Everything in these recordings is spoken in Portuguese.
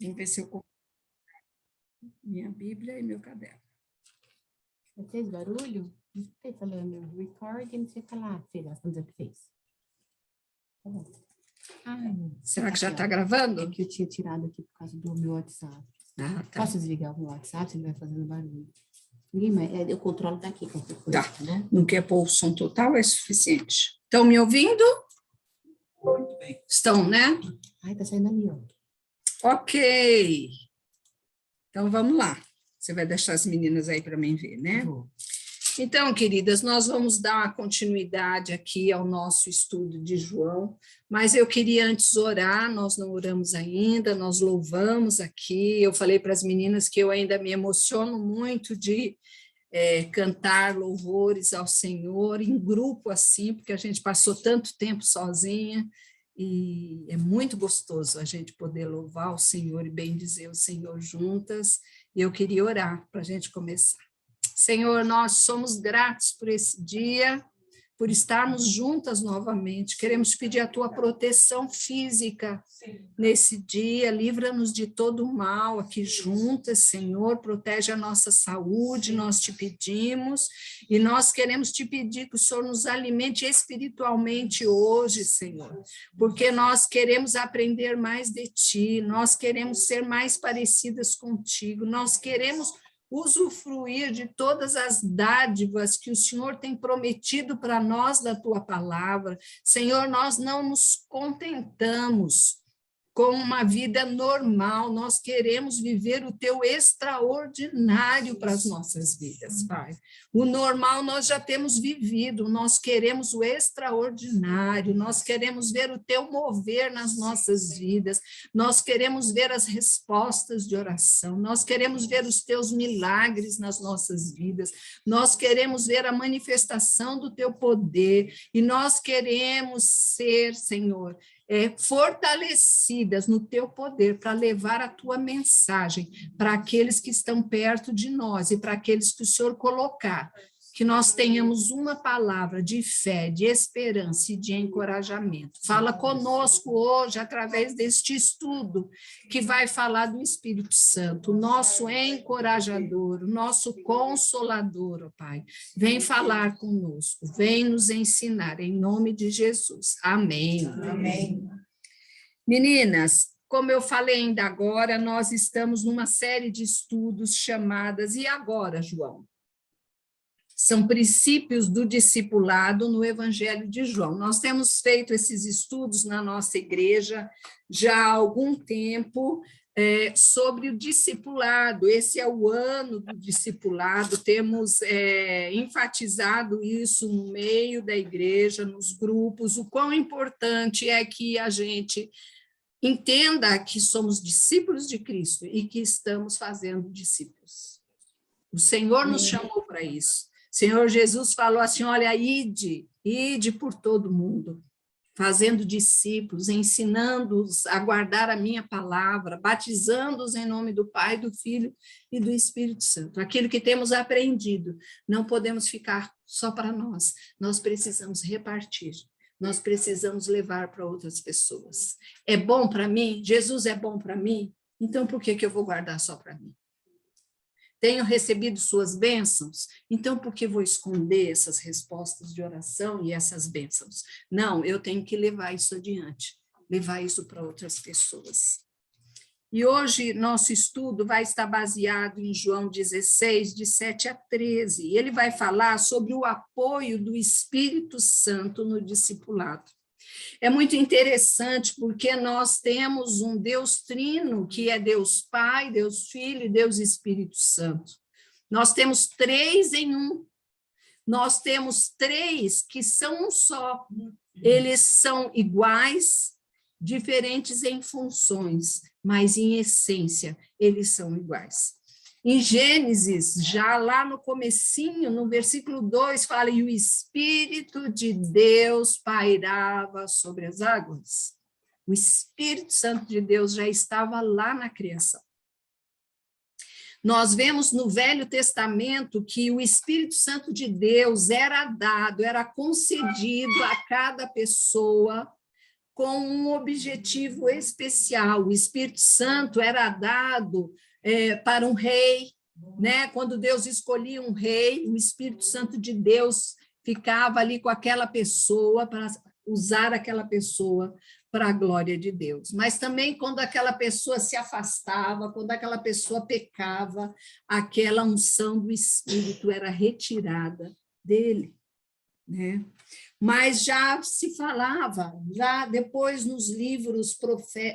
Vamos ver se eu coloco minha Bíblia e meu caderno. Você fez barulho? Não sei falando record, não sei falar, fez, quando você fez. Tá bom. Ai, será que já está gravando? É que eu tinha tirado aqui por causa do meu WhatsApp. Ah, tá. Posso desligar o meu WhatsApp se ele vai fazendo barulho? Ninguém mais, eu controlo daqui. Tá. Não quer pôr o som total, é suficiente. Estão me ouvindo? Muito bem. Estão, né? Ai, tá saindo ali, ó. Ok. Então, vamos lá. Você vai deixar as meninas aí para mim ver, né? Vou. Então, queridas, nós vamos dar uma continuidade aqui ao nosso estudo de João, mas eu queria antes orar, nós não oramos ainda, nós louvamos aqui, eu falei para as meninas que eu ainda me emociono muito de cantar louvores ao Senhor em grupo assim, porque a gente passou tanto tempo sozinha, e é muito gostoso a gente poder louvar o Senhor e bendizer o Senhor juntas, e eu queria orar para a gente começar. Senhor, nós somos gratos por esse dia, por estarmos juntas novamente. Queremos pedir a tua proteção física nesse dia, livra-nos de todo o mal aqui juntas, Senhor, protege a nossa saúde, nós te pedimos, e nós queremos te pedir que o Senhor nos alimente espiritualmente hoje, Senhor, porque nós queremos aprender mais de ti, nós queremos ser mais parecidas contigo, nós queremos usufruir de todas as dádivas que o Senhor tem prometido para nós da tua palavra. Senhor, nós não nos contentamos com uma vida normal, nós queremos viver o teu extraordinário para as nossas vidas, Pai. O normal nós já temos vivido, nós queremos o extraordinário, nós queremos ver o teu mover nas nossas vidas, nós queremos ver as respostas de oração, nós queremos ver os teus milagres nas nossas vidas, nós queremos ver a manifestação do teu poder, e nós queremos ser, Senhor, fortalecidas no teu poder para levar a tua mensagem para aqueles que estão perto de nós e para aqueles que o Senhor colocar, que nós tenhamos uma palavra de fé, de esperança e de encorajamento. Fala conosco hoje através deste estudo que vai falar do Espírito Santo, o nosso encorajador, o nosso consolador, ó Pai. Vem falar conosco, vem nos ensinar, em nome de Jesus. Amém. Amém. Meninas, como eu falei ainda agora, nós estamos numa série de estudos chamadas E Agora, João? São princípios do discipulado no Evangelho de João. Nós temos feito esses estudos na nossa igreja já há algum tempo, sobre o discipulado. Esse é o ano do discipulado, temos enfatizado isso no meio da igreja, nos grupos, o quão importante é que a gente entenda que somos discípulos de Cristo e que estamos fazendo discípulos. O Senhor nos chamou para isso. O Senhor Jesus falou assim, olha, ide por todo mundo, fazendo discípulos, ensinando-os a guardar a minha palavra, batizando-os em nome do Pai, do Filho e do Espírito Santo. Aquilo que temos aprendido, não podemos ficar só para nós, nós precisamos repartir, nós precisamos levar para outras pessoas. É bom para mim? Jesus é bom para mim? Então por que eu vou guardar só para mim? Tenho recebido suas bênçãos, então por que vou esconder essas respostas de oração e essas bênçãos? Não, eu tenho que levar isso adiante, levar isso para outras pessoas. E hoje nosso estudo vai estar baseado em João 16, de 7 a 13. Ele vai falar sobre o apoio do Espírito Santo no discipulado. É muito interessante porque nós temos um Deus trino, que é Deus Pai, Deus Filho e Deus Espírito Santo. Nós temos 3 em 1. Nós temos 3 que são um só. Eles são iguais, diferentes em funções, mas em essência eles são iguais. Em Gênesis, já lá no comecinho, no versículo 2, fala, e o Espírito de Deus pairava sobre as águas. O Espírito Santo de Deus já estava lá na criação. Nós vemos no Velho Testamento que o Espírito Santo de Deus era dado, era concedido a cada pessoa com um objetivo especial. O Espírito Santo era dado para um rei, né? Quando Deus escolhia um rei, o Espírito Santo de Deus ficava ali com aquela pessoa, para usar aquela pessoa para a glória de Deus. Mas também quando aquela pessoa se afastava, quando aquela pessoa pecava, aquela unção do Espírito era retirada dele, né? Mas já se falava, já depois nos livros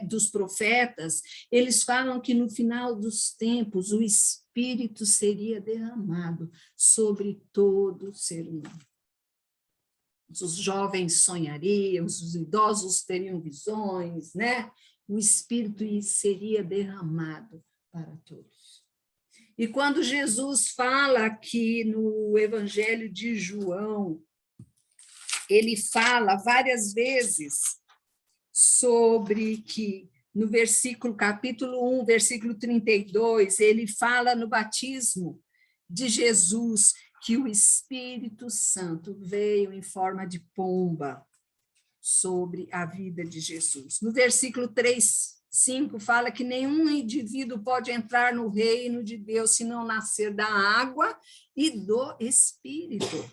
dos profetas, eles falam que no final dos tempos o Espírito seria derramado sobre todo ser humano. Os jovens sonhariam, os idosos teriam visões, né? O Espírito seria derramado para todos. E quando Jesus fala aqui no Evangelho de João, ele fala várias vezes sobre que, no capítulo 1, versículo 32, ele fala no batismo de Jesus, que o Espírito Santo veio em forma de pomba sobre a vida de Jesus. No versículo 3:5 fala que nenhum indivíduo pode entrar no reino de Deus se não nascer da água e do Espírito.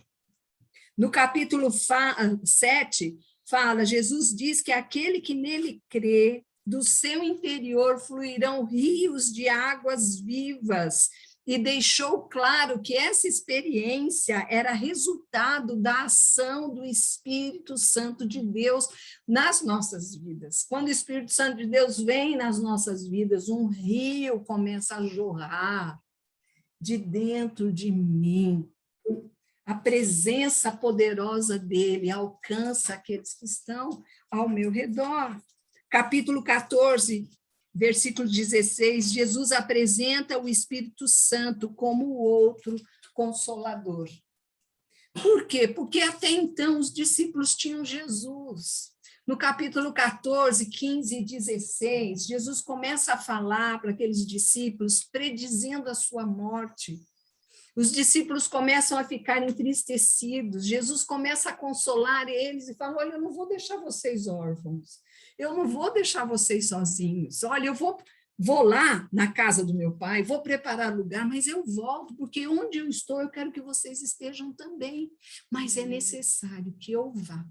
No capítulo 7, fala, Jesus diz que aquele que nele crê, do seu interior fluirão rios de águas vivas, e deixou claro que essa experiência era resultado da ação do Espírito Santo de Deus nas nossas vidas. Quando o Espírito Santo de Deus vem nas nossas vidas, um rio começa a jorrar de dentro de mim. A presença poderosa dele alcança aqueles que estão ao meu redor. Capítulo 14, versículo 16, Jesus apresenta o Espírito Santo como o outro consolador. Por quê? Porque até então os discípulos tinham Jesus. No capítulo 14, 15 e 16, Jesus começa a falar para aqueles discípulos, predizendo a sua morte. Os discípulos começam a ficar entristecidos, Jesus começa a consolar eles e fala, olha, eu não vou deixar vocês órfãos, eu não vou deixar vocês sozinhos, olha, eu vou lá na casa do meu pai, vou preparar lugar, mas eu volto, porque onde eu estou, eu quero que vocês estejam também, mas é necessário que eu vá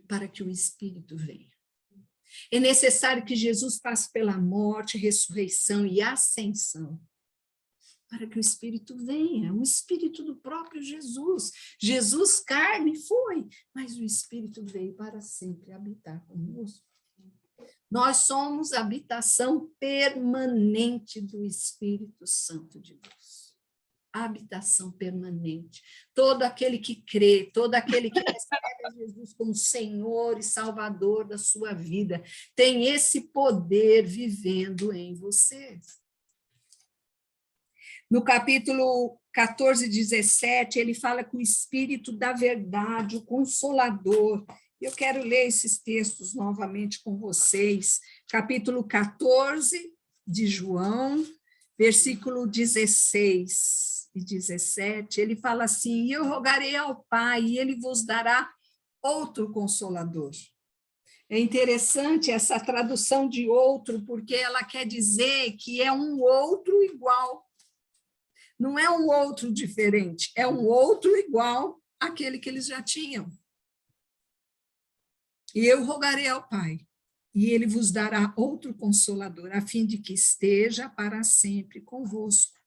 para que o Espírito venha. É necessário que Jesus passe pela morte, ressurreição e ascensão, para que o Espírito venha, o Espírito do próprio Jesus. Jesus, carne, foi, mas o Espírito veio para sempre habitar conosco. Nós somos a habitação permanente do Espírito Santo de Deus. Habitação permanente. Todo aquele que crê, todo aquele que recebe Jesus como Senhor e Salvador da sua vida, tem esse poder vivendo em você. No capítulo 14, 17, ele fala que o Espírito da verdade, o Consolador. Eu quero ler esses textos novamente com vocês. Capítulo 14 de João, versículo 16 e 17, ele fala assim, eu rogarei ao Pai, e ele vos dará outro Consolador. É interessante essa tradução de outro, porque ela quer dizer que é um outro igual. Não é um outro diferente, é um outro igual àquele que eles já tinham. E eu rogarei ao Pai, e ele vos dará outro Consolador, a fim de que esteja para sempre convosco,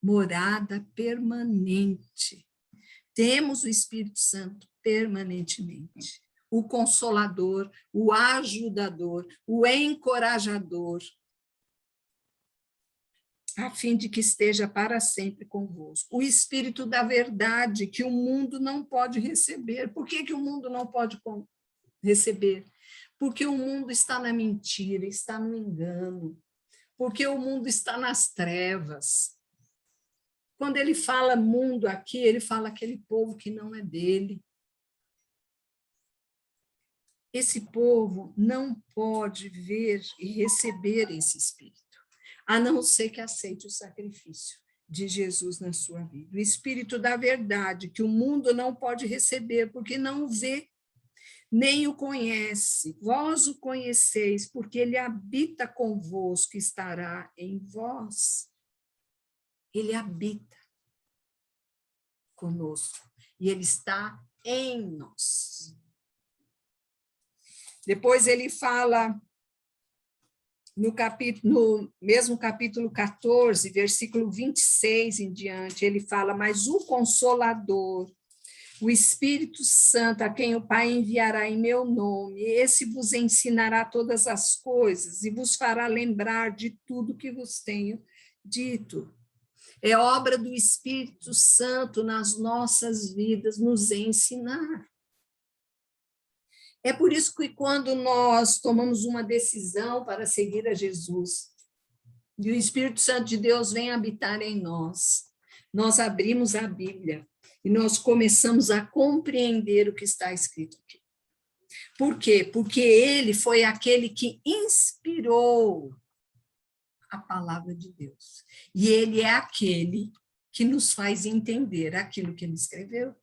morada permanente. Temos o Espírito Santo permanentemente, o Consolador, o ajudador, o encorajador, a fim de que esteja para sempre convosco. O Espírito da verdade, que o mundo não pode receber. Por que o mundo não pode receber? Porque o mundo está na mentira, está no engano, porque o mundo está nas trevas. Quando ele fala mundo aqui, ele fala aquele povo que não é dele. Esse povo não pode ver e receber esse Espírito, a não ser que aceite o sacrifício de Jesus na sua vida. O Espírito da verdade, que o mundo não pode receber, porque não vê, nem o conhece. Vós o conheceis, porque ele habita convosco, estará em vós. Ele habita conosco e ele está em nós. Depois ele fala no mesmo capítulo 14, versículo 26 em diante, ele fala: mas o Consolador, o Espírito Santo, a quem o Pai enviará em meu nome, esse vos ensinará todas as coisas e vos fará lembrar de tudo que vos tenho dito. É obra do Espírito Santo nas nossas vidas nos ensinar. É por isso que quando nós tomamos uma decisão para seguir a Jesus, e o Espírito Santo de Deus vem habitar em nós, nós abrimos a Bíblia e nós começamos a compreender o que está escrito aqui. Por quê? Porque ele foi aquele que inspirou a palavra de Deus. E ele é aquele que nos faz entender aquilo que ele escreveu.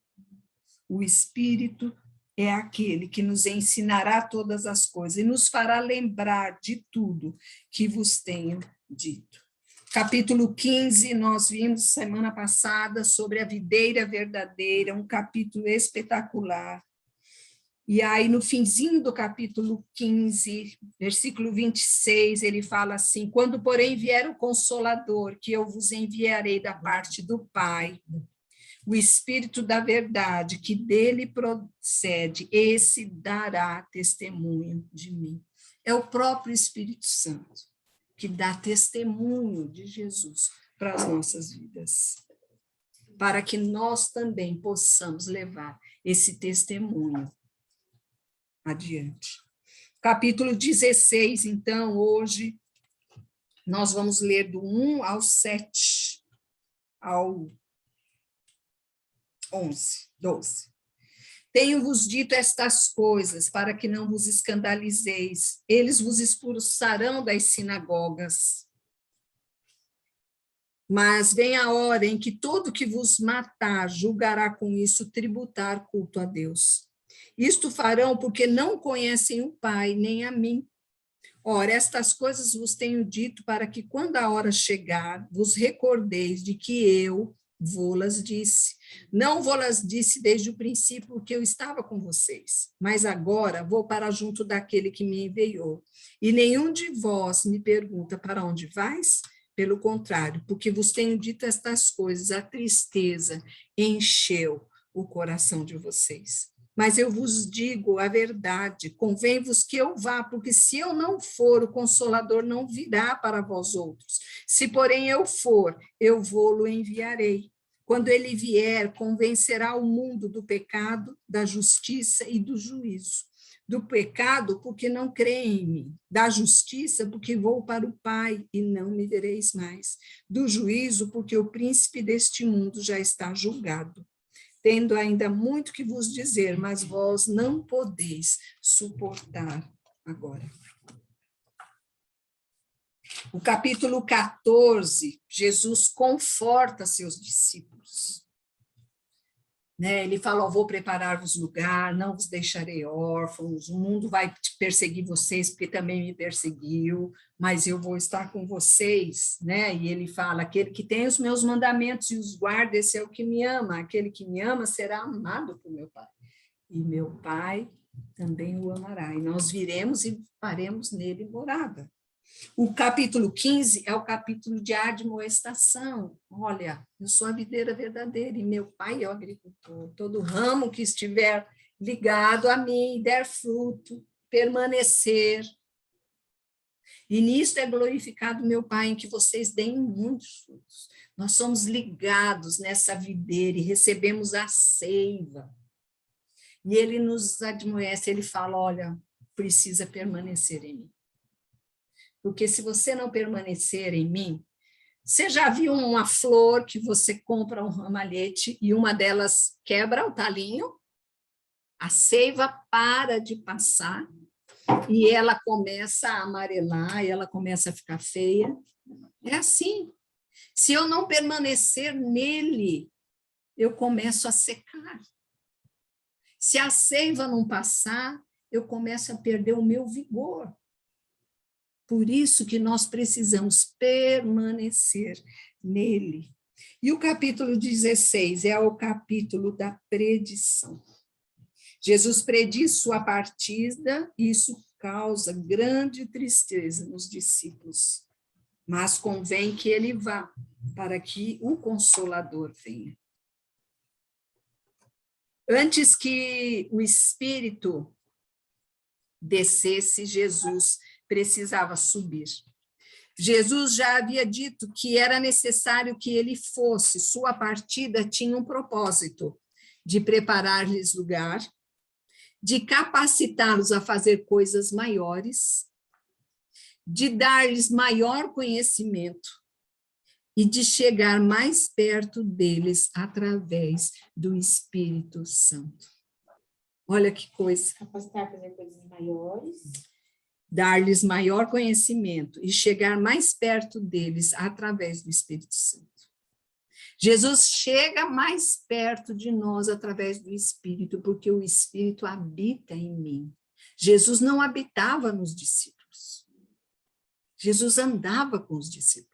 O Espírito é aquele que nos ensinará todas as coisas e nos fará lembrar de tudo que vos tenho dito. Capítulo 15, nós vimos semana passada sobre a videira verdadeira, um capítulo espetacular. E aí, no finzinho do capítulo 15, versículo 26, ele fala assim: quando, porém, vier o Consolador, que eu vos enviarei da parte do Pai, o Espírito da verdade, que dele procede, esse dará testemunho de mim. É o próprio Espírito Santo que dá testemunho de Jesus para as nossas vidas, para que nós também possamos levar esse testemunho adiante. Capítulo 16, então, hoje, nós vamos ler do 1 ao 7, ao 11, 12. Tenho-vos dito estas coisas para que não vos escandalizeis. Eles vos expulsarão das sinagogas. Mas vem a hora em que todo que vos matar julgará com isso tributar culto a Deus. Isto farão porque não conhecem o Pai, nem a mim. Ora, estas coisas vos tenho dito para que, quando a hora chegar, vos recordeis de que eu vô-las disse. Não vô-las disse desde o princípio, porque eu estava com vocês, mas agora vou para junto daquele que me enviou. E nenhum de vós me pergunta: para onde vais? Pelo contrário, porque vos tenho dito estas coisas, a tristeza encheu o coração de vocês. Mas eu vos digo a verdade, convém-vos que eu vá, porque se eu não for, o Consolador não virá para vós outros. Se, porém, eu for, eu vou-lo enviarei. Quando ele vier, convencerá o mundo do pecado, da justiça e do juízo. Do pecado, porque não creem em mim. Da justiça, porque vou para o Pai e não me vereis mais. Do juízo, porque o príncipe deste mundo já está julgado. Tendo ainda muito que vos dizer, mas vós não podeis suportar agora. O capítulo 14, Jesus conforta seus discípulos. Ele fala: vou preparar-vos lugar, não vos deixarei órfãos, o mundo vai perseguir vocês, porque também me perseguiu, mas eu vou estar com vocês. E ele fala: aquele que tem os meus mandamentos e os guarda, esse é o que me ama, aquele que me ama será amado por meu Pai, e meu Pai também o amará, e nós viremos e faremos nele morada. O capítulo 15 é o capítulo de admoestação. Olha, eu sou a videira verdadeira e meu Pai é o agricultor. Todo ramo que estiver ligado a mim e der fruto, permanecer. E nisto é glorificado meu Pai, em que vocês deem muitos frutos. Nós somos ligados nessa videira e recebemos a seiva. E ele nos admoesta, ele fala: olha, precisa permanecer em mim. Porque se você não permanecer em mim, você já viu uma flor que você compra um ramalhete e uma delas quebra o talinho? A seiva para de passar e ela começa a amarelar, e ela começa a ficar feia. É assim. Se eu não permanecer nele, eu começo a secar. Se a seiva não passar, eu começo a perder o meu vigor. Por isso que nós precisamos permanecer nele. E o capítulo 16 é o capítulo da predição. Jesus prediz sua partida, e isso causa grande tristeza nos discípulos. Mas convém que ele vá, para que o Consolador venha. Antes que o Espírito descesse, Jesus precisava subir. Jesus já havia dito que era necessário que ele fosse, sua partida tinha um propósito de preparar-lhes lugar, de capacitá-los a fazer coisas maiores, de dar-lhes maior conhecimento e de chegar mais perto deles através do Espírito Santo. Olha que coisa. Capacitar para fazer coisas maiores. Dar-lhes maior conhecimento e chegar mais perto deles através do Espírito Santo. Jesus chega mais perto de nós através do Espírito, porque o Espírito habita em mim. Jesus não habitava nos discípulos. Jesus andava com os discípulos.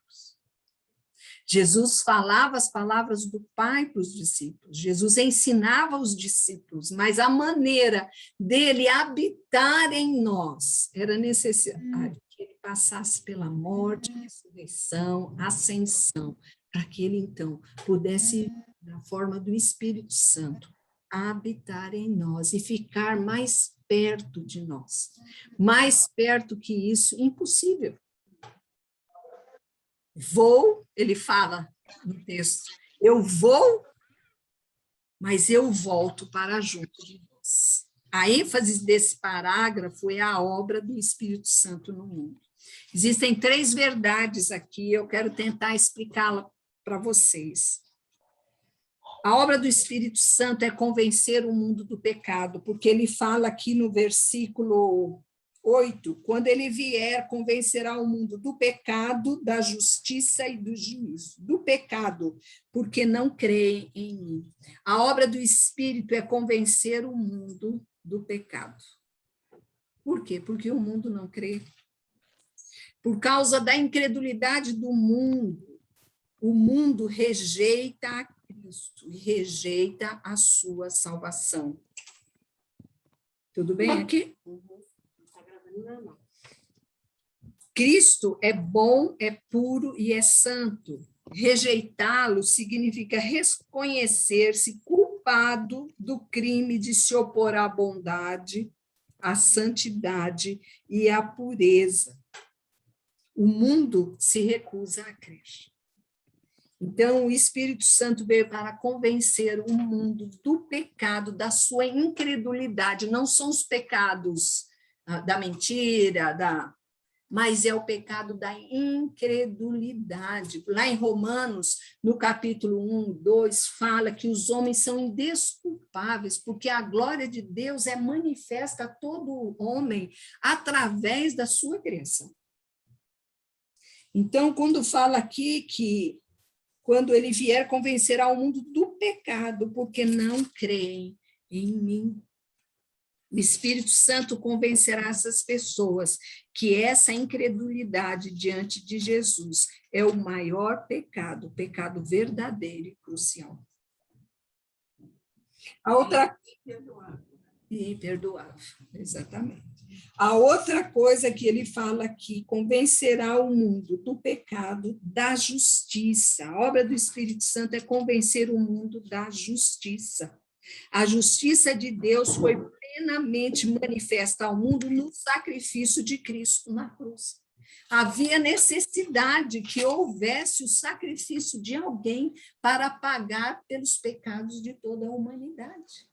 Jesus falava as palavras do Pai para os discípulos. Jesus ensinava os discípulos, mas a maneira dele habitar em nós era necessário que ele passasse pela morte, ressurreição, ascensão, para que ele, então, pudesse, na forma do Espírito Santo, habitar em nós e ficar mais perto de nós. Mais perto que isso, impossível. Vou, ele fala no texto, eu vou, mas eu volto para junto de nós. A ênfase desse parágrafo é a obra do Espírito Santo no mundo. Existem 3 verdades aqui, eu quero tentar explicá-la para vocês. A obra do Espírito Santo é convencer o mundo do pecado, porque ele fala aqui no versículo 8, quando ele vier, convencerá o mundo do pecado, da justiça e do juízo. Do pecado, porque não creem em mim. A obra do Espírito é convencer o mundo do pecado. Por quê? Porque o mundo não crê. Por causa da incredulidade do mundo, o mundo rejeita a Cristo e rejeita a sua salvação. Tudo bem aqui? Cristo é bom, é puro e é santo. Rejeitá-lo significa reconhecer-se culpado do crime de se opor à bondade, à santidade e à pureza. O mundo se recusa a crer. Então, o Espírito Santo veio para convencer o mundo do pecado, da sua incredulidade. Não são os pecados da mentira, mas é o pecado da incredulidade. Lá em Romanos, no capítulo 1, 2, fala que os homens são indesculpáveis, porque a glória de Deus é manifesta a todo homem através da sua criação. Então, quando fala aqui que quando ele vier, convencerá o mundo do pecado, porque não creem em mim. O Espírito Santo convencerá essas pessoas que essa incredulidade diante de Jesus é o maior pecado, o pecado verdadeiro e crucial. A outra... Imperdoável, exatamente. A outra coisa que ele fala aqui, convencerá o mundo do pecado, da justiça. A obra do Espírito Santo é convencer o mundo da justiça. A justiça de Deus foi plenamente manifesta ao mundo no sacrifício de Cristo na cruz. Havia necessidade que houvesse o sacrifício de alguém para pagar pelos pecados de toda a humanidade.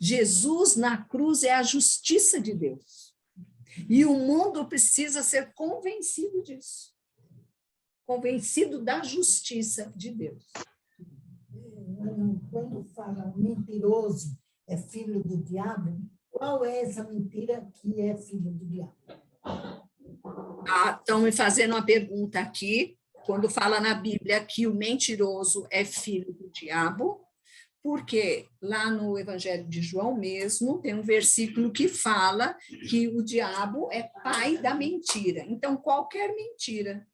Jesus na cruz é a justiça de Deus. E o mundo precisa ser convencido disso. Convencido da justiça de Deus. Quando fala mentiroso é filho do diabo, qual é essa mentira que é filho do diabo? Estão me fazendo uma pergunta aqui, quando fala na Bíblia que o mentiroso é filho do diabo, Porque lá no Evangelho de João mesmo, tem um versículo que fala que o diabo é pai da mentira. Então, qualquer mentira.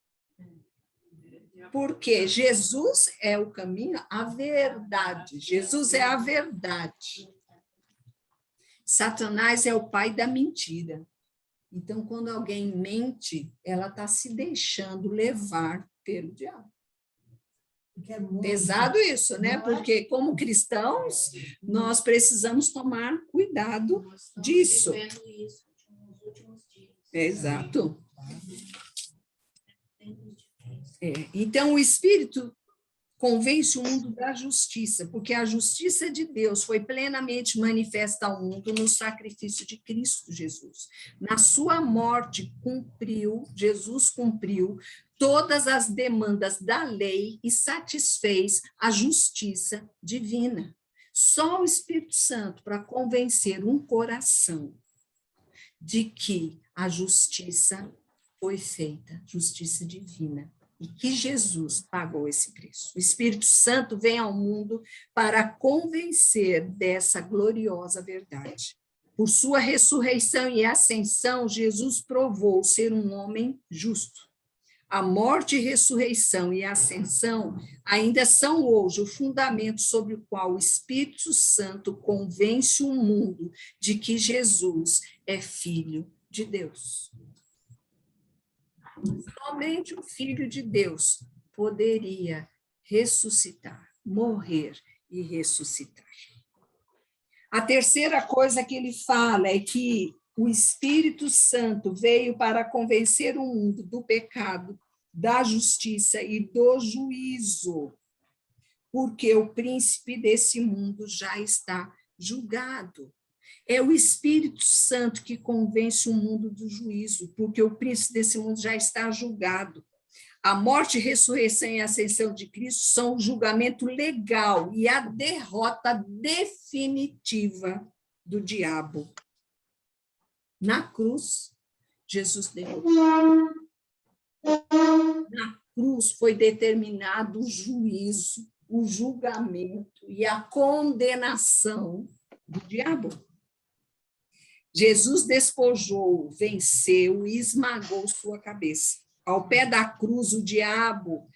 Porque Jesus é o caminho, a verdade. Jesus é a verdade. Satanás é o pai da mentira. Então, quando alguém mente, ela está se deixando levar pelo diabo. Pesado isso, né? Porque, como cristãos, nós precisamos tomar cuidado disso. Exato. Então, o Espírito convence o mundo da justiça, porque a justiça de Deus foi plenamente manifesta ao mundo no sacrifício de Cristo Jesus. Na sua morte, Jesus cumpriu todas as demandas da lei e satisfez a justiça divina. Só o Espírito Santo para convencer um coração de que a justiça foi feita, justiça divina, e que Jesus pagou esse preço. O Espírito Santo vem ao mundo para convencer dessa gloriosa verdade. Por sua ressurreição e ascensão, Jesus provou ser um homem justo. A morte, ressurreição e ascensão ainda são hoje o fundamento sobre o qual o Espírito Santo convence o mundo de que Jesus é Filho de Deus. Somente o Filho de Deus poderia ressuscitar, morrer e ressuscitar. A terceira coisa que ele fala é que o Espírito Santo veio para convencer o mundo do pecado, da justiça e do juízo, porque o príncipe desse mundo já está julgado. É o Espírito Santo que convence o mundo do juízo, porque o príncipe desse mundo já está julgado. A morte, ressurreição e ascensão de Cristo são o julgamento legal e a derrota definitiva do diabo. Na cruz, Jesus derrotou. Na cruz foi determinado o juízo, o julgamento e a condenação do diabo. Jesus despojou, venceu e esmagou sua cabeça. Ao pé da cruz, o diabo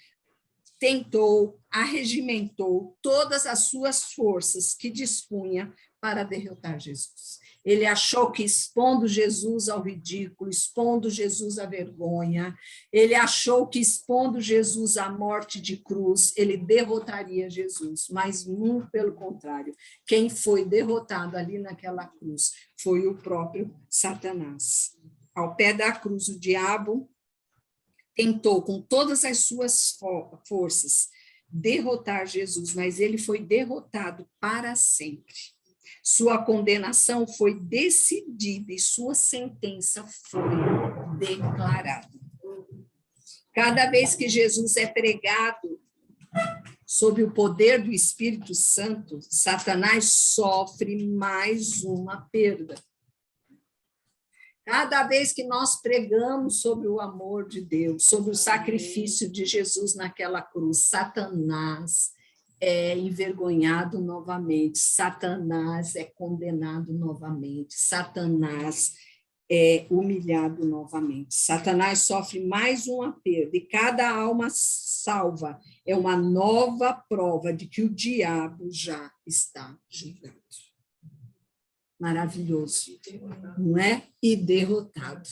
tentou, arregimentou todas as suas forças que dispunha para derrotar Jesus. Ele achou que expondo Jesus ao ridículo, expondo Jesus à vergonha, ele achou que expondo Jesus à morte de cruz, ele derrotaria Jesus, mas muito pelo contrário. Quem foi derrotado ali naquela cruz foi o próprio Satanás. Ao pé da cruz, o diabo tentou, com todas as suas forças, derrotar Jesus, mas ele foi derrotado para sempre. Sua condenação foi decidida e sua sentença foi declarada. Cada vez que Jesus é pregado sob o poder do Espírito Santo, Satanás sofre mais uma perda. Cada vez que nós pregamos sobre o amor de Deus, sobre o sacrifício de Jesus naquela cruz, Satanás é envergonhado novamente, Satanás é condenado novamente, Satanás é humilhado novamente. Satanás sofre mais uma perda, e cada alma salva é uma nova prova de que o diabo já está julgado. Maravilhoso, não é? E derrotado.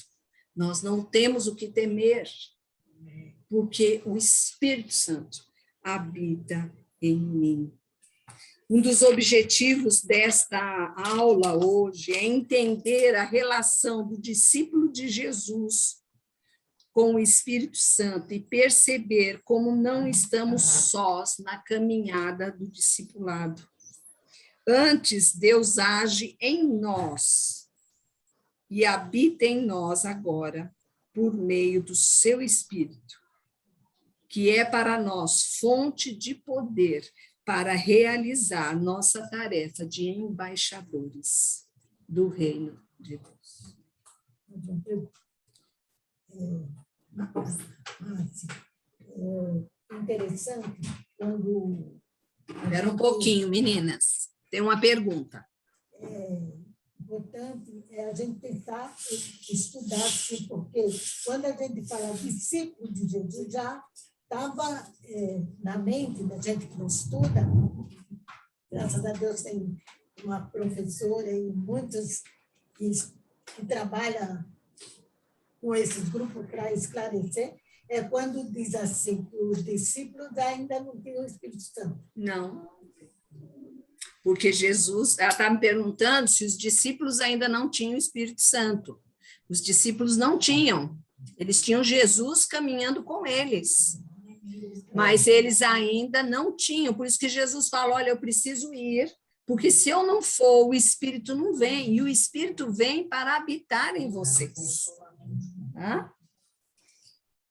Nós não temos o que temer, porque o Espírito Santo habita em mim. Um dos objetivos desta aula hoje é entender a relação do discípulo de Jesus com o Espírito Santo e perceber como não estamos sós na caminhada do discipulado. Antes, Deus age em nós e habita em nós agora, por meio do seu Espírito, que é para nós fonte de poder para realizar nossa tarefa de embaixadores do reino de Deus. Interessante quando Espera um pouquinho, meninas. Tem uma pergunta. Importante a gente tentar estudar, sim, porque quando a gente fala discípulo de Jesus, já estava na mente da gente que não estuda. Graças a Deus tem uma professora e muitos que trabalham com esses grupos para esclarecer, é quando diz assim que os discípulos ainda não tinham o Espírito Santo. Não. Porque Jesus, ela está me perguntando se os discípulos ainda não tinham o Espírito Santo. Os discípulos não tinham. Eles tinham Jesus caminhando com eles. Mas eles ainda não tinham. Por isso que Jesus fala, olha, eu preciso ir, porque se eu não for, o Espírito não vem. E o Espírito vem para habitar em vocês. Hã?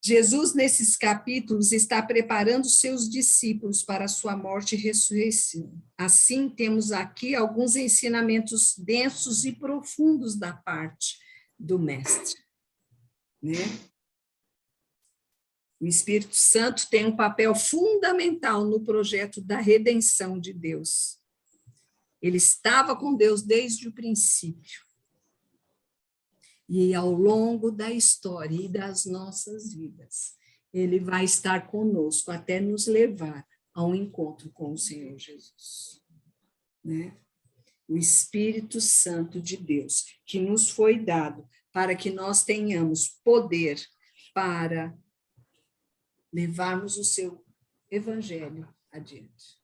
Jesus, nesses capítulos, está preparando seus discípulos para a sua morte e ressurreição. Assim, temos aqui alguns ensinamentos densos e profundos da parte do Mestre, né? O Espírito Santo tem um papel fundamental no projeto da redenção de Deus. Ele estava com Deus desde o princípio. E ao longo da história e das nossas vidas, ele vai estar conosco até nos levar a um encontro com o Senhor Jesus. Né? O Espírito Santo de Deus, que nos foi dado para que nós tenhamos poder para levarmos o seu evangelho adiante.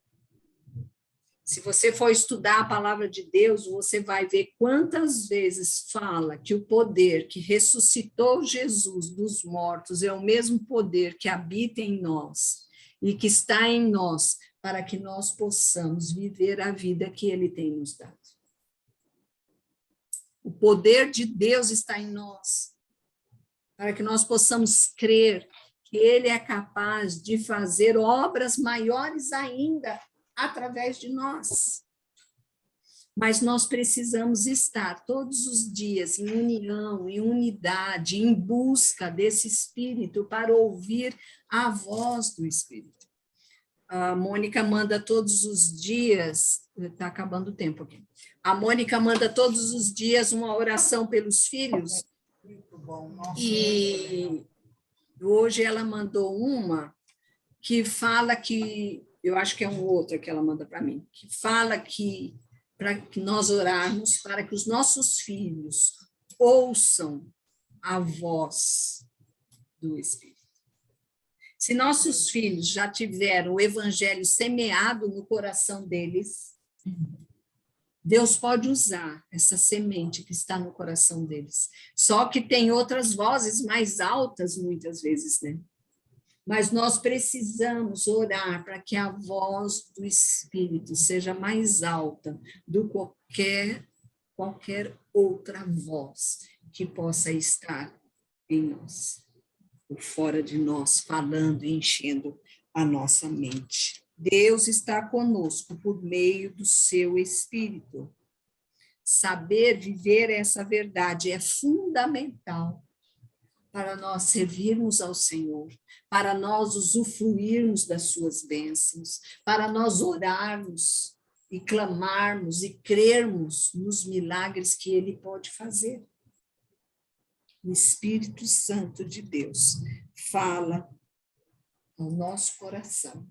Se você for estudar a palavra de Deus, você vai ver quantas vezes fala que o poder que ressuscitou Jesus dos mortos é o mesmo poder que habita em nós e que está em nós para que nós possamos viver a vida que ele tem nos dado. O poder de Deus está em nós para que nós possamos crer que ele é capaz de fazer obras maiores ainda através de nós. Mas nós precisamos estar todos os dias em união, em unidade, em busca desse Espírito para ouvir a voz do Espírito. A Mônica manda todos os dias, está acabando o tempo aqui, a Mônica manda todos os dias uma oração pelos filhos, e hoje ela mandou uma que fala que, eu acho que é um outro que ela manda para mim, que fala que para que nós orarmos para que os nossos filhos ouçam a voz do Espírito. Se nossos filhos já tiveram o evangelho semeado no coração deles, Deus pode usar essa semente que está no coração deles. Só que tem outras vozes mais altas, muitas vezes, né? Mas nós precisamos orar para que a voz do Espírito seja mais alta do que qualquer outra voz que possa estar em nós, ou fora de nós, falando e enchendo a nossa mente. Deus está conosco por meio do seu Espírito. Saber viver essa verdade é fundamental para nós servirmos ao Senhor, para nós usufruirmos das suas bênçãos, para nós orarmos e clamarmos e crermos nos milagres que Ele pode fazer. O Espírito Santo de Deus fala ao nosso coração.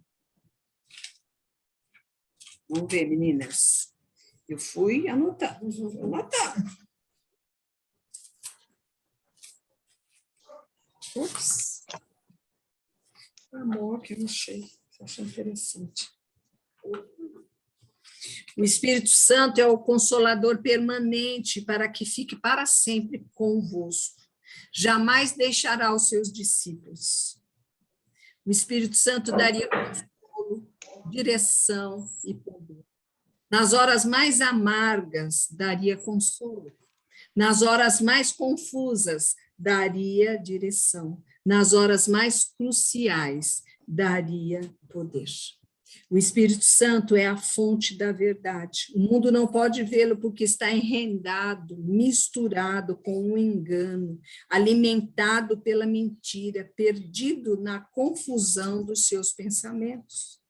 Vamos ver, meninas. Eu fui anotando. Ups. Amor, que eu achei interessante. O Espírito Santo é o consolador permanente para que fique para sempre convosco. Jamais deixará os seus discípulos. O Espírito Santo daria consolo, direção e poder. Nas horas mais amargas, daria consolo. Nas horas mais confusas, daria direção. Nas horas mais cruciais, daria poder. O Espírito Santo é a fonte da verdade. O mundo não pode vê-lo porque está enredado, misturado com o engano, alimentado pela mentira, perdido na confusão dos seus pensamentos.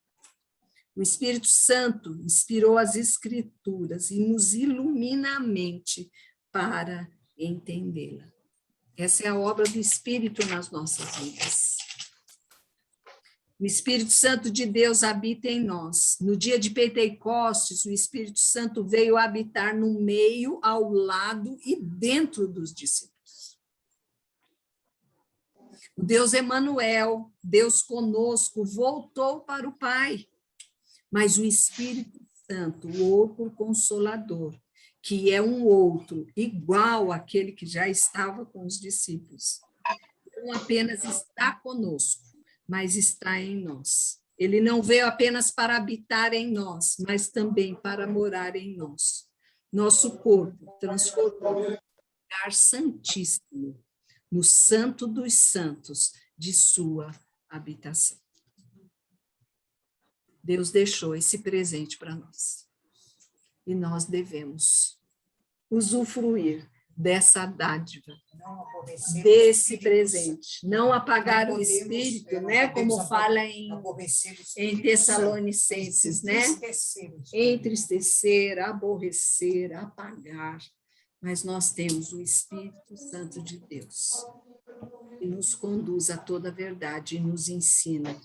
O Espírito Santo inspirou as Escrituras e nos ilumina a mente para entendê-la. Essa é a obra do Espírito nas nossas vidas. O Espírito Santo de Deus habita em nós. No dia de Pentecostes, o Espírito Santo veio habitar no meio, ao lado e dentro dos discípulos. O Deus Emanuel, Deus conosco, voltou para o Pai. Mas o Espírito Santo, o outro Consolador, que é um outro, igual àquele que já estava com os discípulos, não apenas está conosco, mas está em nós. Ele não veio apenas para habitar em nós, mas também para morar em nós. Nosso corpo transformou num lugar santíssimo, no santo dos santos de sua habitação. Deus deixou esse presente para nós. E nós devemos usufruir dessa dádiva, desse presente. Não apagar o espírito, né? Como fala em Tessalonicenses, né? Entristecer, aborrecer, apagar. Mas nós temos o Espírito Santo de Deus, que nos conduz a toda a verdade e nos ensina.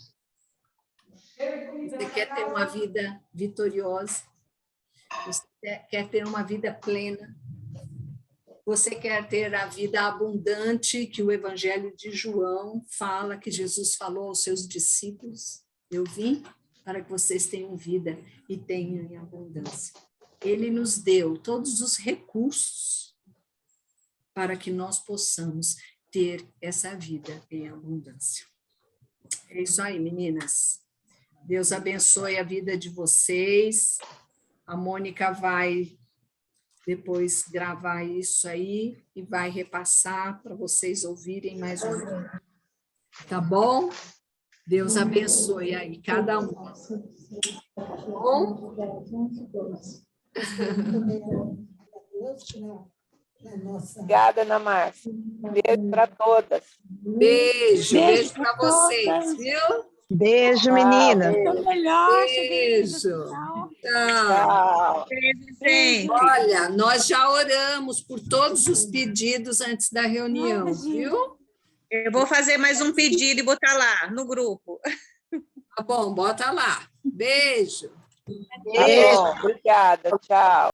Você quer ter uma vida vitoriosa? Você quer ter uma vida plena? Você quer ter a vida abundante que o Evangelho de João fala, que Jesus falou aos seus discípulos? Eu vim para que vocês tenham vida e tenham em abundância. Ele nos deu todos os recursos para que nós possamos ter essa vida em abundância. É isso aí, meninas. Deus abençoe a vida de vocês. A Mônica vai depois gravar isso aí e vai repassar para vocês ouvirem mais uma vez. Tá bom? Deus abençoe aí cada um. Bom? Obrigada, Ana Márcia. Beijo para todas. Beijo para vocês, viu? Beijo, menina. Beijo. Tchau. Gente. Olha, nós já oramos por todos os pedidos antes da reunião, viu? Eu vou fazer mais um pedido e botar lá no grupo. Tá bom, bota lá. Beijo. Tá bom, obrigada. Tchau.